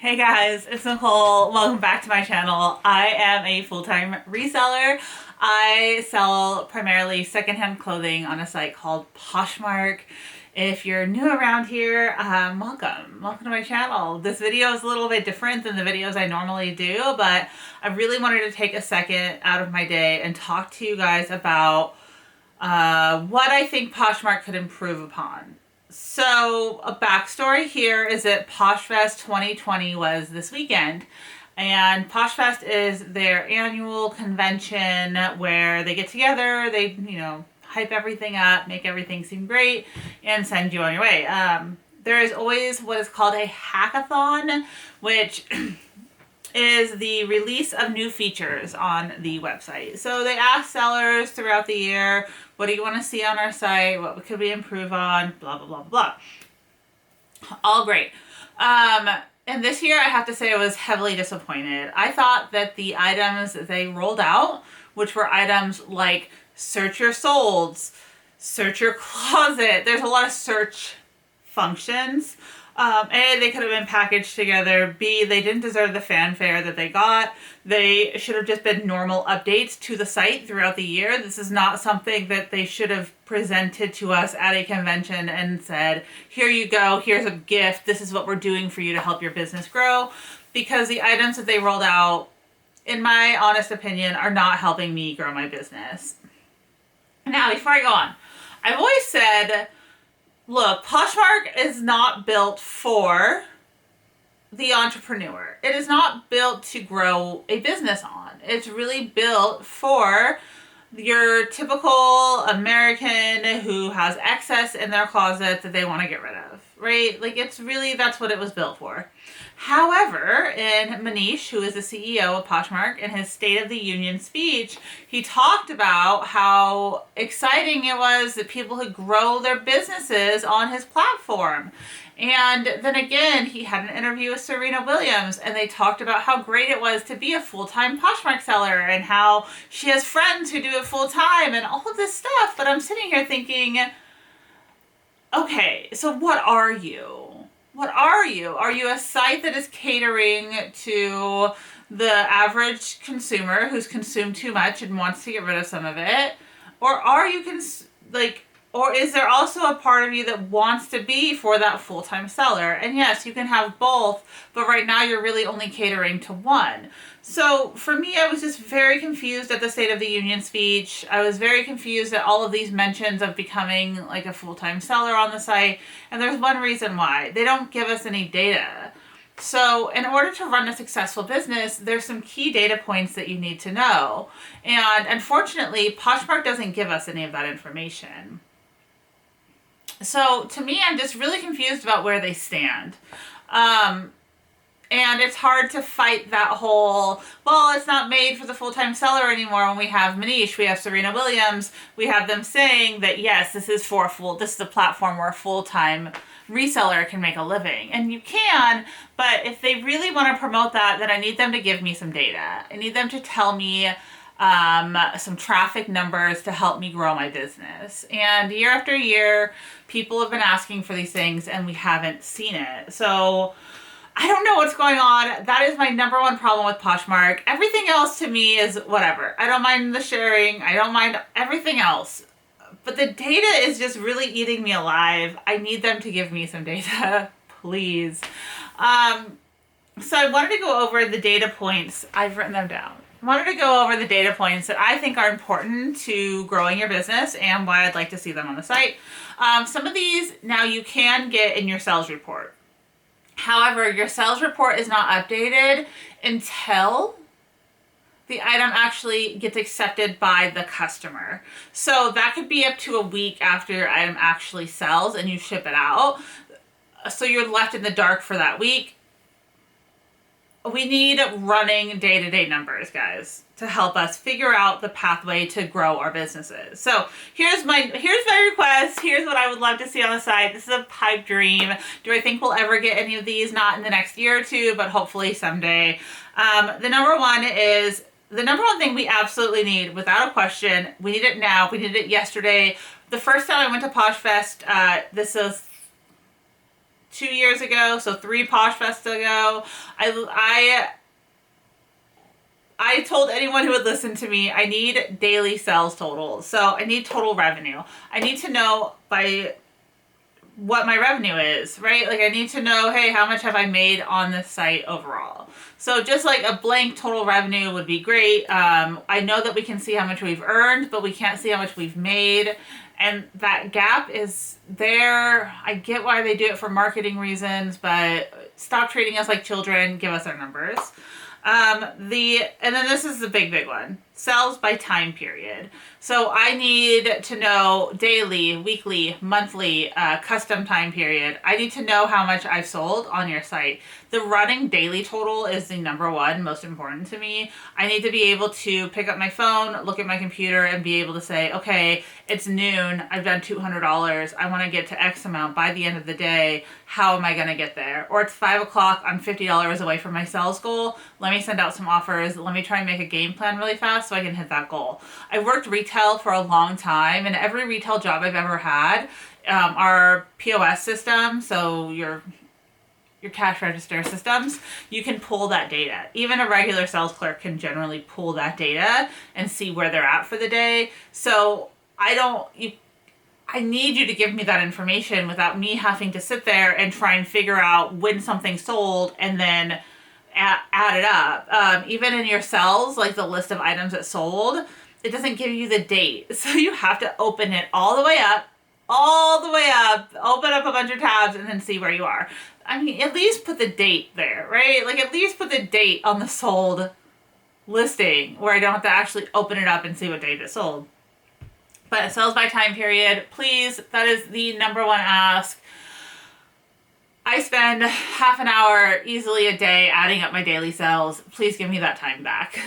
Hey guys, it's Nicole. Welcome back to my channel. I am a full-time reseller. I sell primarily secondhand clothing on a site called Poshmark. If you're new around here, welcome. Welcome to my channel. This video is a little bit different than the videos I normally do, but I really wanted to take a second out of my day and talk to you guys about what I think Poshmark could improve upon. So a backstory here is that Poshfest 2020 was this weekend, and Poshfest is their annual convention where they get together, they, hype everything up, make everything seem great, and send you on your way. There is always what is called a hackathon, which is the release of new features on the website. So they ask sellers throughout the year, what do you want to see on our site? What could we improve on? Blah, blah, blah, blah. All great. And this year I have to say I was heavily disappointed. I thought that the items that they rolled out, which were items like search your solds, search your closet, there's a lot of search functions. A, they could have been packaged together. B, they didn't deserve the fanfare that they got. They should have just been normal updates to the site throughout the year. This is not something that they should have presented to us at a convention and said, here you go, here's a gift, this is what we're doing for you to help your business grow. Because the items that they rolled out, in my honest opinion, are not helping me grow my business. Now, before I go on, I've always said, look, Poshmark is not built for the entrepreneur. It is not built to grow a business on. It's really built for your typical American who has excess in their closet that they want to get rid of, right? Like, it's really, that's what it was built for. However, in Manish, who is the CEO of Poshmark, in his State of the Union speech, he talked about how exciting it was that people could grow their businesses on his platform. And then again, he had an interview with Serena Williams, and they talked about how great it was to be a full-time Poshmark seller and how she has friends who do it full-time and all of this stuff. But I'm sitting here thinking, okay, so what are you? What are you? Are you a site that is catering to the average consumer who's consumed too much and wants to get rid of some of it? Or are you or is there also a part of you that wants to be for that full-time seller? And yes, you can have both, but right now you're really only catering to one. So for me, I was just very confused at the State of the Union speech. I was very confused at all of these mentions of becoming like a full-time seller on the site. And there's one reason why. They don't give us any data. So in order to run a successful business, there's some key data points that you need to know. And unfortunately, Poshmark doesn't give us any of that information. So to me, I'm just really confused about where they stand. And it's hard to fight that whole, well, it's not made for the full-time seller anymore when we have Manish, we have Serena Williams, we have them saying that, yes, this is a platform where a full-time reseller can make a living. And you can, but if they really want to promote that, then I need them to give me some data. I need them to tell me some traffic numbers to help me grow my business. And year after year, people have been asking for these things and we haven't seen it. So I don't know what's going on. That is my number one problem with Poshmark. Everything else to me is whatever. I don't mind the sharing. I don't mind everything else. But the data is just really eating me alive. I need them to give me some data, please. So I wanted to go over the data points. I've written them down. I wanted to go over the data points that I think are important to growing your business and why I'd like to see them on the site. Some of these now you can get in your sales report. However, your sales report is not updated until the item actually gets accepted by the customer. So that could be up to a week after your item actually sells and you ship it out. So you're left in the dark for that week. We need running day-to-day numbers, guys, to help us figure out the pathway to grow our businesses. So here's my request. Here's what I would love to see on the site. This is a pipe dream. Do I think we'll ever get any of these? Not in the next year or two, but hopefully someday. The number one thing we absolutely need, without a question, we need it now. We needed it yesterday. The first time I went to Poshfest, this is 2 years ago, so 3 Posh Fests ago, I told anyone who would listen to me, I need daily sales totals. So I need total revenue. I need to know by what my revenue is, right? Like I need to know, hey, how much have I made on this site overall? So just like a blank total revenue would be great. I know that we can see how much we've earned, but we can't see how much we've made. And that gap is there. I get why they do it for marketing reasons, but stop treating us like children. Give us our numbers. And then this is the big one. Sales by time period. So I need to know daily, weekly, monthly, custom time period. I need to know how much I've sold on your site. The running daily total is the number one most important to me. I need to be able to pick up my phone, look at my computer, and be able to say, okay, it's noon, I've done $200, I want to get to X amount by the end of the day. How am I going to get there? Or it's 5 o'clock, I'm $50 away from my sales goal. Let me send out some offers. Let me try and make a game plan really fast so I can hit that goal. I worked retail for a long time, and every retail job I've ever had, our POS system, so your cash register systems, you can pull that data. Even a regular sales clerk can generally pull that data and see where they're at for the day. So I need you to give me that information without me having to sit there and try and figure out when something sold and then add it up. Even in your sales, like the list of items that sold, it doesn't give you the date. So you have to open it all the way up, open up a bunch of tabs, and then see where you are. I mean, at least put the date there, right? Like at least put the date on the sold listing where I don't have to actually open it up and see what date it sold. But sales by time period, please, that is the number one ask. I spend half an hour easily a day adding up my daily sales. Please give me that time back.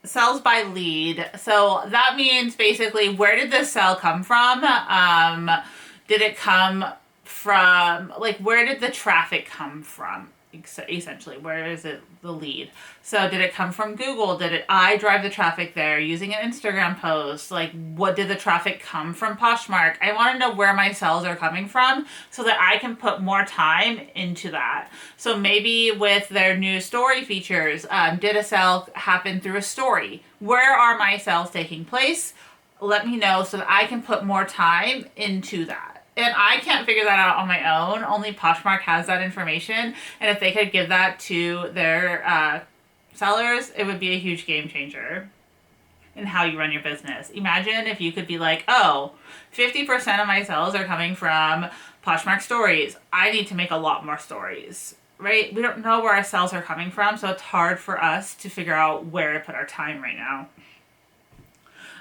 Sales by lead. So that means basically, where did this sale come from? Did it come from, like, where did the traffic come from? Essentially, where is it the lead? So did it come from Google? Did I drive the traffic there using an Instagram post? Like, what did the traffic come from Poshmark? I want to know where my sales are coming from so that I can put more time into that. So maybe with their new story features, did a sale happen through a story? Where are my sales taking place? Let me know so that I can put more time into that. And I can't figure that out on my own. Only Poshmark has that information. And if they could give that to their sellers, it would be a huge game changer in how you run your business. Imagine if you could be like, oh, 50% of my sales are coming from Poshmark stories. I need to make a lot more stories, right? We don't know where our sales are coming from, so it's hard for us to figure out where to put our time right now.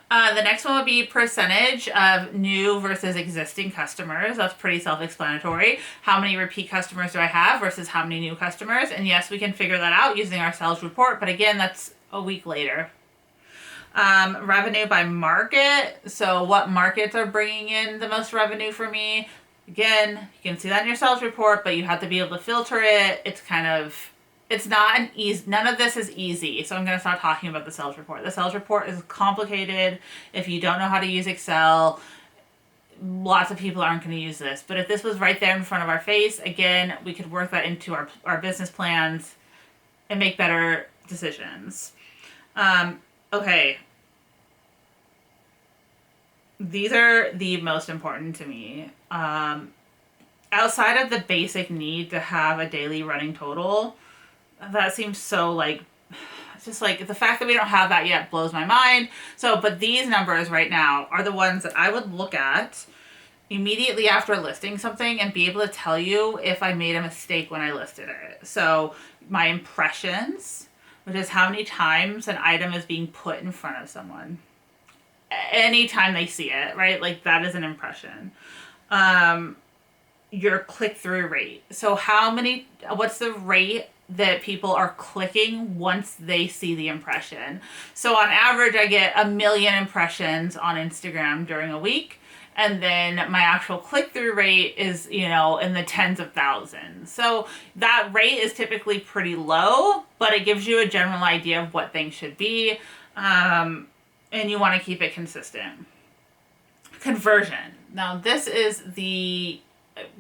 The next one would be percentage of new versus existing customers. That's pretty self-explanatory. How many repeat customers do I have versus how many new customers? And yes, we can figure that out using our sales report, but again, that's a week later. Revenue by market. So what markets are bringing in the most revenue for me? Again, you can see that in your sales report, but you have to be able to filter it. It's not an easy, none of this is easy. So I'm going to start talking about the sales report. The sales report is complicated. If you don't know how to use Excel, lots of people aren't going to use this. But if this was right there in front of our face, again, we could work that into our business plans and make better decisions. Okay. These are the most important to me. Outside of the basic need to have a daily running total, that seems so like, just like the fact that we don't have that yet blows my mind. So, but these numbers right now are the ones that I would look at immediately after listing something and be able to tell you if I made a mistake when I listed it. So my impressions, which is how many times an item is being put in front of someone. Anytime they see it, right? Like that is an impression. Your click-through rate. So what's the rate that people are clicking once they see the impression? So on average, I get 1 million impressions on Instagram during a week. And then my actual click-through rate is, in the tens of thousands. So that rate is typically pretty low, but it gives you a general idea of what things should be. And you want to keep it consistent. Conversion. Now, this is the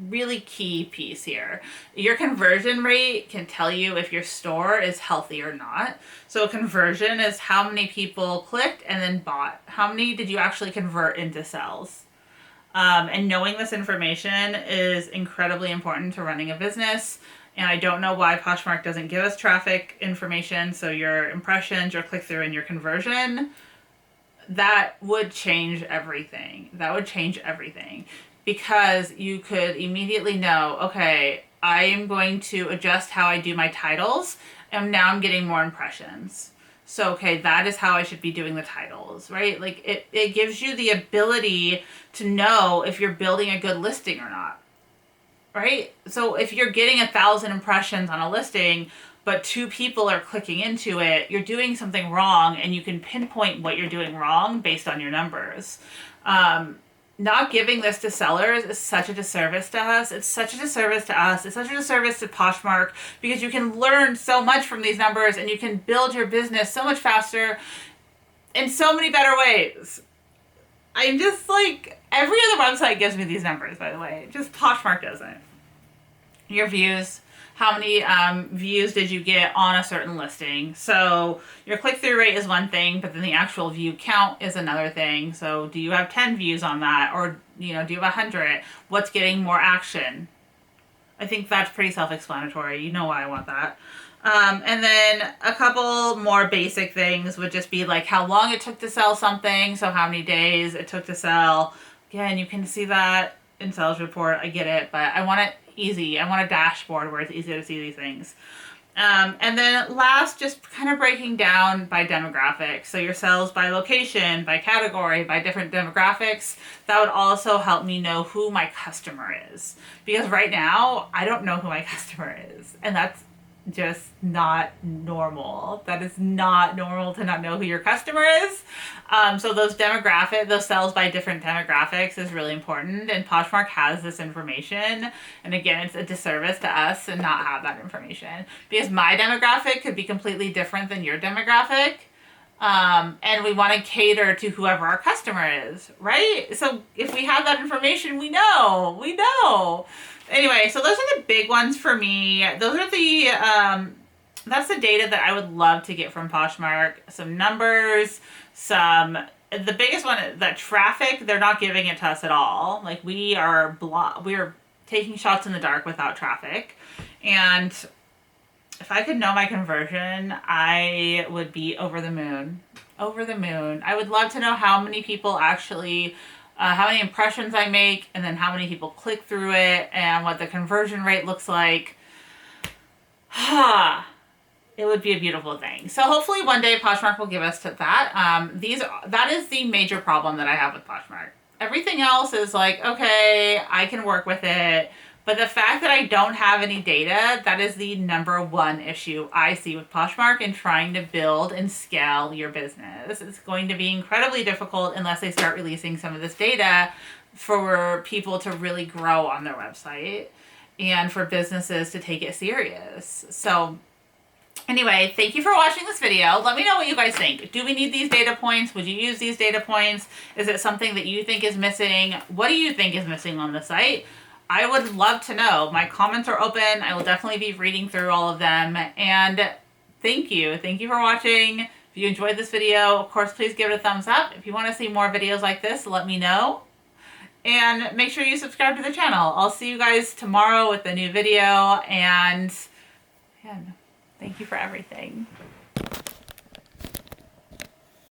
really key piece here. Your conversion rate can tell you if your store is healthy or not. So conversion is how many people clicked and then bought. How many did you actually convert into sales? And knowing this information is incredibly important to running a business. And I don't know why Poshmark doesn't give us traffic information. So your impressions, your click-through, and your conversion, that would change everything. That would change everything. Because you could immediately know, okay, I am going to adjust how I do my titles, and now I'm getting more impressions. So, okay, that is how I should be doing the titles, right? Like, it gives you the ability to know if you're building a good listing or not, right? So if you're getting 1,000 impressions on a listing, but 2 people are clicking into it, you're doing something wrong, and you can pinpoint what you're doing wrong based on your numbers. Not giving this to sellers is such a disservice to us. It's such a disservice to us. It's such a disservice to Poshmark, because you can learn so much from these numbers and you can build your business so much faster in so many better ways. I'm just like, every other website gives me these numbers, by the way. Just Poshmark doesn't. Your views. How many views did you get on a certain listing? So your click-through rate is one thing, but then the actual view count is another thing. So do you have 10 views on that? Or, do you have 100? What's getting more action? I think that's pretty self-explanatory. You know why I want that. And then a couple more basic things would just be like how long it took to sell something. So how many days it took to sell. Again, you can see that in sales report. I get it, but I want it easy. I want a dashboard where it's easy to see these things. And then last, just kind of breaking down by demographics. So your sales by location, by category, by different demographics. That would also help me know who my customer is. Because right now, I don't know who my customer is. And that's just not normal. That is not normal to not know who your customer is. So those sales by different demographics is really important. And Poshmark has this information. And again, it's a disservice to us to not have that information. Because my demographic could be completely different than your demographic. And we want to cater to whoever our customer is, right? So if we have that information, we know. Anyway, so those are the big ones for me. Those are that's the data that I would love to get from Poshmark. Some numbers, the biggest one, that traffic, they're not giving it to us at all. Like we are taking shots in the dark without traffic. And if I could know my conversion, I would be over the moon. I would love to know how many people actually, how many impressions I make, and then how many people click through it, and what the conversion rate looks like. It would be a beautiful thing. So hopefully one day Poshmark will give us to that. That is the major problem that I have with Poshmark. Everything else is like, okay, I can work with it. But the fact that I don't have any data, that is the number one issue I see with Poshmark in trying to build and scale your business. It's going to be incredibly difficult unless they start releasing some of this data for people to really grow on their website and for businesses to take it serious. So anyway, thank you for watching this video. Let me know what you guys think. Do we need these data points? Would you use these data points? Is it something that you think is missing? What do you think is missing on the site? I would love to know. My comments are open. I will definitely be reading through all of them. And thank you. Thank you for watching. If you enjoyed this video, of course, please give it a thumbs up. If you want to see more videos like this, let me know. And make sure you subscribe to the channel. I'll see you guys tomorrow with a new video. And again, thank you for everything.